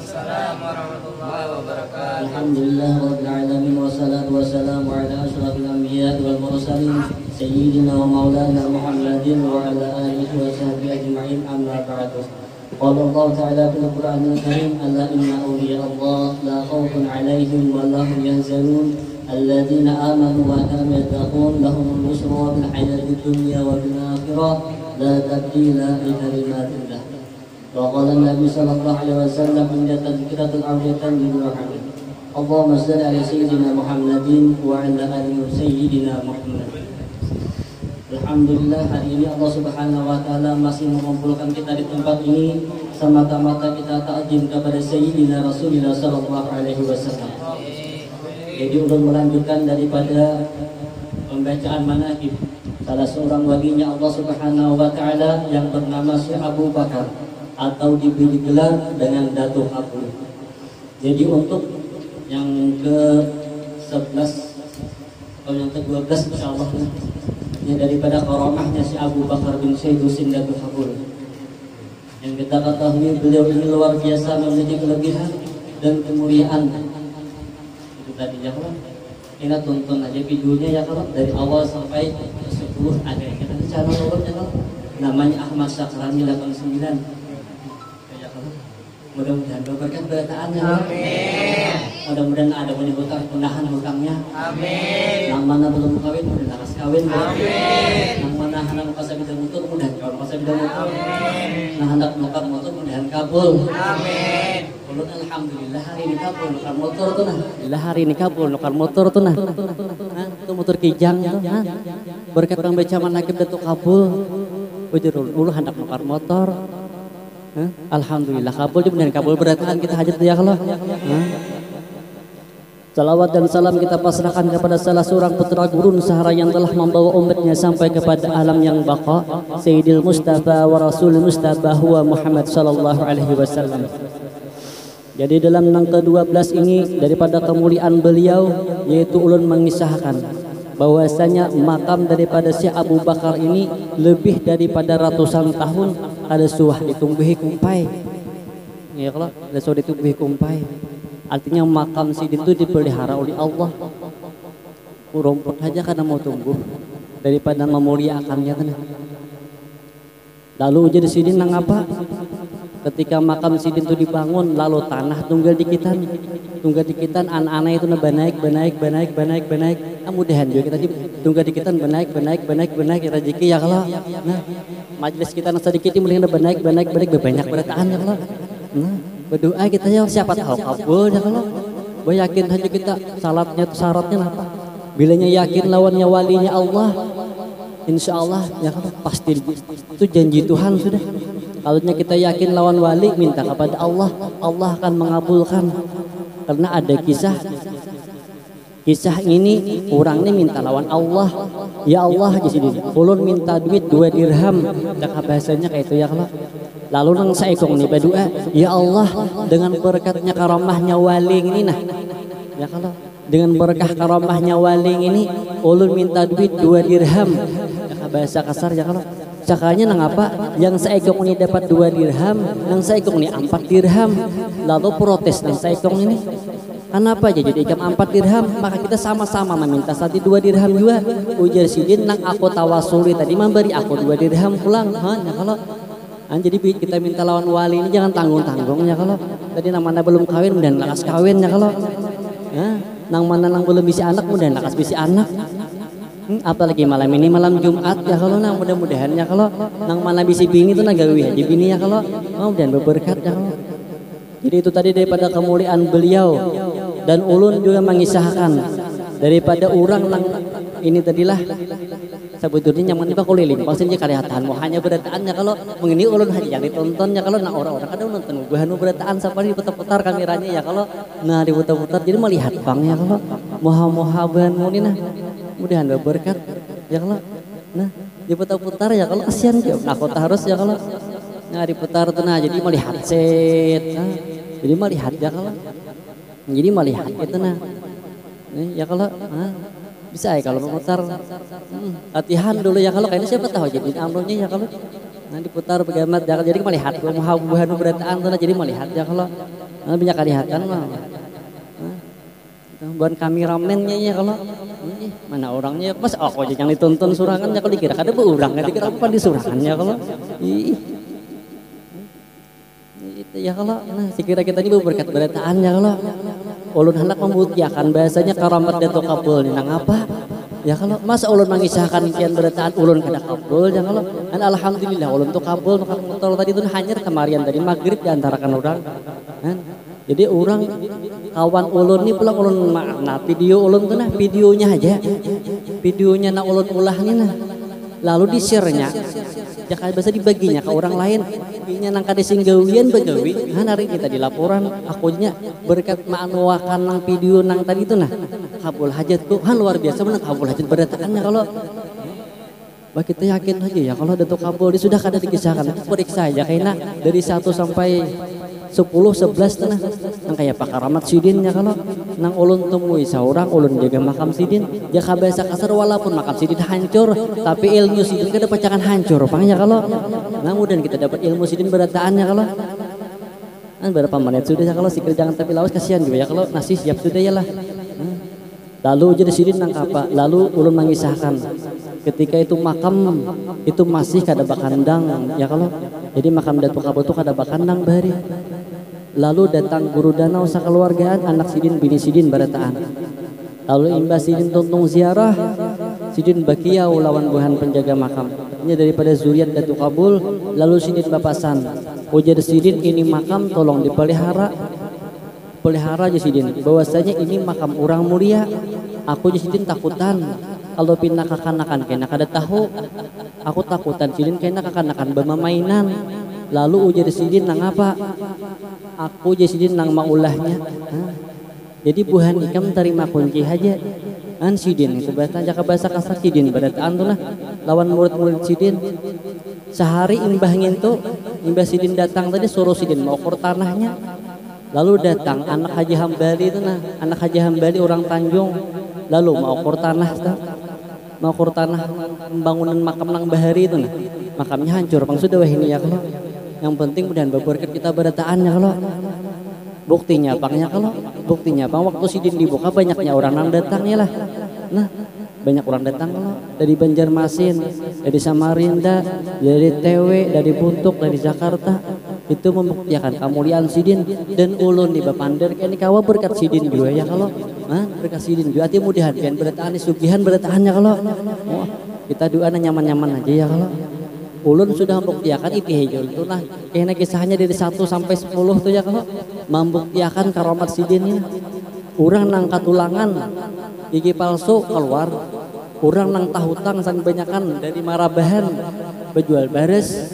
Waalaikumsalam warahmatullahi wabarakatuh. Alhamdulillah rabbil alamin wassalatu wassalamu ala asyrafil anbiya'i wal mursalin sayyidina wa maulana Muhammadin wa ala alihi wa sahbihi ajma'in amma ba'du. Qala Allah ta'ala fil Qur'anil Karim alla inna awliya Allah la khawfun 'alaihim wa la hum yahzanun alladzina amanu wa kanu yattaqun lahumul busra fil hayatid dunya wa fil akhirah la tabdila li kalimatillah. Wa qala Nabi sallallahu alaihi wasallam inda tadhkiratul awliyatan bi Muhammad. Allahumma shalli ala sayyidina Muhammadin wa ala ali sayyidina Muhammad. Alhamdulillah hari ini Allah Subhanahu wa taala masih mengumpulkan kita di tempat ini semata-mata kita ta'zim kepada sayyidina Rasulullah sallallahu alaihi wasallam. Jadi untuk melanjutkan daripada pembacaan manaqib salah seorang walinya Allah Subhanahu wa taala yang bernama Syekh Abu Bakar atau diberi gelar dengan Datuk Abu. Jadi untuk yang ke-11 atau yang ke-12 insyaallah ini daripada karamahnya si Abu Bakar bin Syekh Husain Datuk Abu. Yang kita ketahui beliau ini luar biasa memiliki kelebihan dan kemuliaan. Itu tadi ya kalau kita tonton aja videonya ya kalau dari awal sampai ke-10 ada yang kita cara nomornya kalau namanya Ahmad Syakrani 89. Mudah-mudahan berkah berataannya. Amin. Mudah-mudahan ada punya hutang penahan hutangnya. Amin. Yang mana belum kawin mudah lakas kawin. Amin. Yang mana hendak masa bidang motor mudah kawan masa bidang motor. Amin. Nah hendak nukar motor mudahan kabul. Amin. Ulun alhamdulillah hari ini kabul nukar motor tuh nah. Alhamdulillah hari ini kabul nukar motor tuh nah. Itu motor kijang tuh. Berkat pembaca manaqib Datuk kabul. Ujurul ulu hendak nukar motor. Alhamdulillah kabul dan kabul berataan kita hajat ya kalau. Salawat dan salam kita pasrahkan kepada salah seorang putra gurun sahara yang telah membawa umatnya sampai kepada alam yang baqa, Sayyidil Mustafa wa Rasul Mustafa huwa Muhammad sallallahu alaihi wasallam. Jadi dalam yang ke-12 ini daripada kemuliaan beliau yaitu ulun mengisahkan bahwasanya makam daripada Syekh Abu Bakar ini lebih daripada ratusan tahun ada suah ditumbuhi kumpai. Ya kalau ada suah ditumbuhi kumpai. Artinya makam sidin itu dipelihara oleh Allah. Rumput saja karena mau tumbuh daripada memuliakannya kan. Lalu jadi sidin nang apa? Ketika makam sidin itu dibangun lalu tanah tunggal dikitan anak-anak itu banaik. Mudahan juga kita tunggal dikitan banaik rezeki ya kalau. Nah, majelis kita nang sedikit ini banaik banyak berataan ya kalau. Nah, berdoa kita ya siapa tahu kabul ya kalau. Yakin saja kita syaratnya apa? Bilanya yakin lawannya walinya Allah, insya Allah ya kalau pasti itu janji Tuhan sudah. Kalau kita yakin lawan wali minta kepada Allah, Allah akan mengabulkan. Karena ada kisah ini orang ini minta lawan Allah, ya Allah di sini. Ulun minta duit 2 dirham, cakap bahasanya kayak itu ya kalau. Lalu nang saikong nih berdoa, ya Allah dengan berkatnya karamahnya wali ini nah, ya kalau dengan berkah karamahnya wali ini, ulun minta duit 2 dirham, cakap bahasa kasar ya kalau. Cakanya nang apa? Yang saikong ini dapat 2 dirham, nang saikong ini 4 dirham. Lalu protes nang saikong ini. Kenapa aja jadi ikam 4 dirham? Maka kita sama-sama meminta tadi 2 dirham juga. Ujar sidin nang aku tawasuli tadi memberi aku 2 dirham pulang. Ya kalau. Jadi kita minta lawan wali ini jangan tanggung-tanggung ya kalau. Tadi nang mana belum kawin dan lakas kawin ya kalau. Nang mana nang belum bisa anak mudah lakas bisa anak. Apalagi malam ini malam Jumat ya kalau nah mudah-mudahan ya kalau nang mana bisi bini itu nagawi haji bini ya kalau dan berberkat ya kalau. Jadi itu tadi daripada kemuliaan beliau dan ulun juga mengisahkan daripada orang nang ini tadilah sebetulnya nyaman tiba kuliling pasti dia kelihatan mau hanya berataannya kalau mengini ulun hanya yang ditontonnya kalau nah orang-orang kadang nonton buhan berataan sampai diputar-putar kameranya ya kalau nah diputar-putar jadi melihat bang ya kalau moha-moha mau ini nah mudahan berkat ya kalau nah diputar-putar ya kalau kasihan juga nah kota harus ya kalau nah diputar tuh nah jadi melihat set nah, jadi melihat ya kalau jadi melihat itu nah ya kalau bisa ya kalau memutar latihan dulu ya kalau kayaknya siapa tahu jadi amronya ya kalau nah diputar bagaimana jadi melihat buhan berataan tuh nah jadi melihat ya kalau banyak kelihatan mah. Bukan kameramennya ya kalau mana orangnya pas aku aja yang ditonton surangannya kalau dikira kada beurang dikira apa di surangannya kalau itu ya kalau nah sekira kita ini berkat berataan ya kalau ulun hendak membuktikan bahasanya karamat dan kabul nang apa ya kalau masa ulun mengisahkan kian berataan ulun kada kabul ya kalau dan alhamdulillah ulun tuh kabul maka motor tadi itu hanyar kemarian dari maghrib diantarakan orang kan. Jadi orang kawan ulun nih pula ulun nah video ulun tuh nah videonya aja videonya nah ulun ulahnya nah lalu di share-nya ya biasa dibaginya ke orang lain ini nang kada singgawian begawi han hari kita di laporan akunya berkat maanuakan nang video nang tadi itu nah kabul hajatku han luar biasa menang kabul hajat berataannya kalau bah kita yakin aja ya kalau datuk kabul dia sudah kada dikisahkan periksa aja kayaknya dari 1 sampai 10, 11 tanah nang kayak Pak Karamat Sidin ya kalau nang ulun temui seorang ulun jaga makam Sidin ya kabasa kasar walaupun makam Sidin hancur tapi ilmu Sidin kada pacakan hancur pangnya kalau namun dan kita dapat ilmu Sidin berataannya kalau kan berapa menit sudah ya kalau sikir jangan tapi lawas kasihan juga ya kalau nasi siap sudah ya lah lalu jadi Sidin nang apa lalu ulun mengisahkan ketika itu makam itu masih kada bakandang ya kalau jadi makam Datuk Kabul itu kada bakandang bari lalu datang guru danau sakeluargaan anak Sidin bini Sidin barataan lalu imbas Sidin tuntung ziarah Sidin bakiau lawan buhan penjaga makam ini daripada zuriat Datuk Kabul lalu Sidin bapasan ujar Sidin ini makam tolong dipelihara pelihara aja Sidin bahwasanya ini makam orang mulia aku aja Sidin takutan kalau pindah kakanakan kena kada tahu aku takutan Sidin kena kakanakan bermainan lalu ujar Sidin nang apa aku jadi Sidin nang maulahnya jadi buhan ikam terima kunci aja an Sidin itu bahasa kasar Sidin berataan tuh lah lawan murid-murid Sidin sehari imbah ngintu imbah Sidin datang tadi suruh Sidin mau ukur tanahnya lalu datang anak Haji Hambali itu nah anak Haji Hambali orang Tanjung lalu mau ukur tanah mau ukur tanah pembangunan makam nang bahari itu nah makamnya hancur pang sudah wah ini ya kalau yang penting mudahan berkat kita berataannya kalau buktinya pangnya kalau buktinya pang waktu Sidin dibuka banyaknya orang nang datangnya lah nah banyak orang datang kalau dari Banjarmasin dari Samarinda dari TW dari Buntuk dari Jakarta itu membuktikan kemuliaan Sidin dan ulun di Bapander ini kawa berkat Sidin juga ya kalau berkat Sidin juga hati mudahan kan berataan sugihan berataannya kalau kita doa nyaman-nyaman aja ya kalau ulun sudah membuktikan itu hijau itu nah kayaknya kisahnya dari 1 sampai 10 tuh ya kalau membuktikan karamat Sidin ini orang nang katulangan gigi palsu keluar orang nang tahutang sang banyakan dari Marabahan berjual bares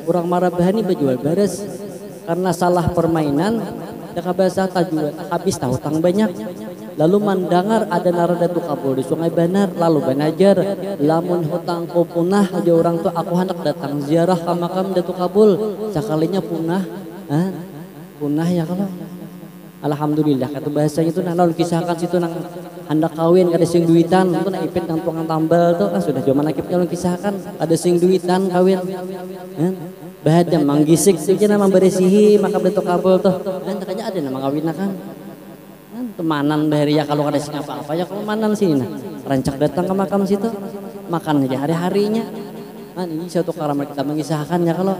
orang Marabahan ini berjual bares karena salah permainan ya kabasa tajuan habis tahutang banyak lalu mendengar ada Datuk Kabul di Sungai Banar lalu banajar lamun hutang ko punah aja orang tuh aku hendak datang ziarah ke makam Datuk Kabul sekalinya punah punah ya kalau alhamdulillah kata bahasanya itu nah lalu kisahkan situ nang hendak kawin ada sing duitan itu nak ipit nang tukang tambal tuh sudah zaman akibnya lalu kisahkan ada sing duitan kawin bahada manggisik saja nama beresihi makam Datuk Kabul tuh dan terkanya ada nama kawin kan temanan dari ya kalau ada sing apa-apa ya kalau manan sini nah rancak datang ke makam situ makan aja hari-harinya ini suatu karamat kita mengisahkan ya kalau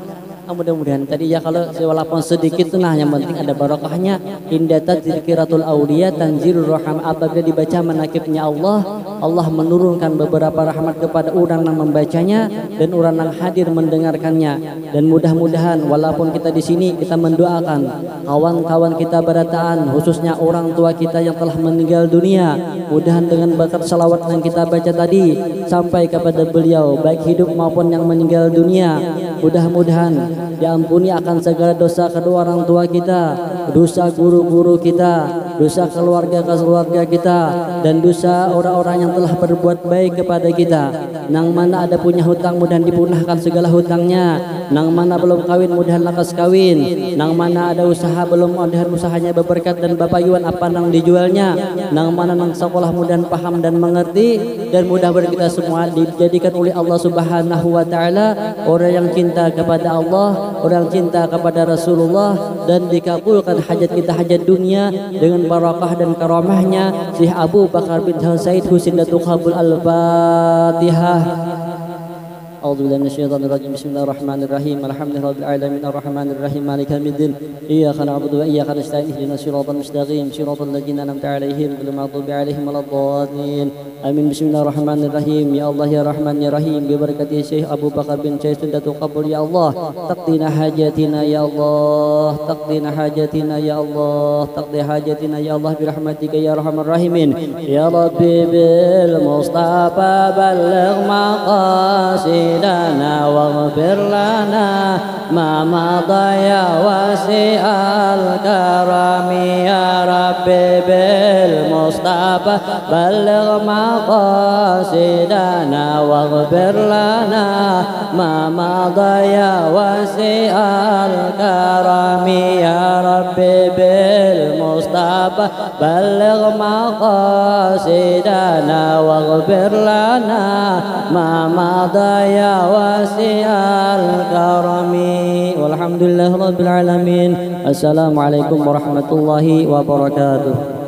mudah-mudahan tadi ya kalau walaupun sedikit nah yang penting ada barokahnya indata dzikiratul auliya tanzilur raham apabila dibaca manakibnya Allah menurunkan beberapa rahmat kepada orang yang membacanya dan orang yang hadir mendengarkannya dan mudah-mudahan walaupun kita di sini kita mendoakan kawan-kawan kita berataan khususnya orang tua kita yang telah meninggal dunia mudahan dengan berkat salawat yang kita baca tadi sampai kepada beliau baik hidup maupun yang meninggal dunia mudah-mudahan diampuni akan segala dosa kedua orang tua kita, dosa guru-guru kita, dosa keluarga kita, dan dosa orang-orang yang telah berbuat baik kepada kita. Nang mana ada punya hutang mudahan dipunahkan segala hutangnya. Nang mana belum kawin mudahan lakas kawin. Nang mana ada usaha belum mudahan usahanya berberkat dan bapayuan apa nang dijualnya. Nang mana nang sekolah mudahan paham dan mengerti dan mudah-mudahan kita semua dijadikan oleh Allah Subhanahu wa taala orang yang cinta kepada Allah, orang cinta kepada Rasulullah dan dikabulkan kabulkan hajat kita, hajat dunia dengan barakah dan karamahnya Syekh Abu Bakar bin Said Husin Datuk Qabul. Al-Fatihah. أعوذ بالله من الشيطان الرجيم بسم الله الرحمن الرحيم الحمد لله رب العالمين الرحمن الرحيم مالك يوم الدين إياك نعبد وإياك نستعين اهدنا الصراط المستقيم صراط الذين أنعمت عليهم غير المغضوب عليهم ولا الضالين آمين بسم الله الرحمن الرحيم يا الله يا رحمن يا رحيم ببركة الشيخ أبو بكر بن سيد سندة قبول يا الله تقضينا حاجاتنا يا الله تقضينا حاجاتنا يا الله تقضي حاجاتنا يا الله برحمتك يا أرحم الراحمين يا ربي بالمصطفى بلغ مقاصد لنا واغفر لنا ما مضى يا واسع الكرم يا ربي بالمصطفى بلغ مقاصدنا واغفر لنا ما مضى يا واسع الكرم يا ربي بالمصطفى بلغ مقاصدنا واغفر لنا ما مضى يا واسع الكرم والحمد لله رب العالمين. Assalamualaikum warahmatullahi wabarakatuh.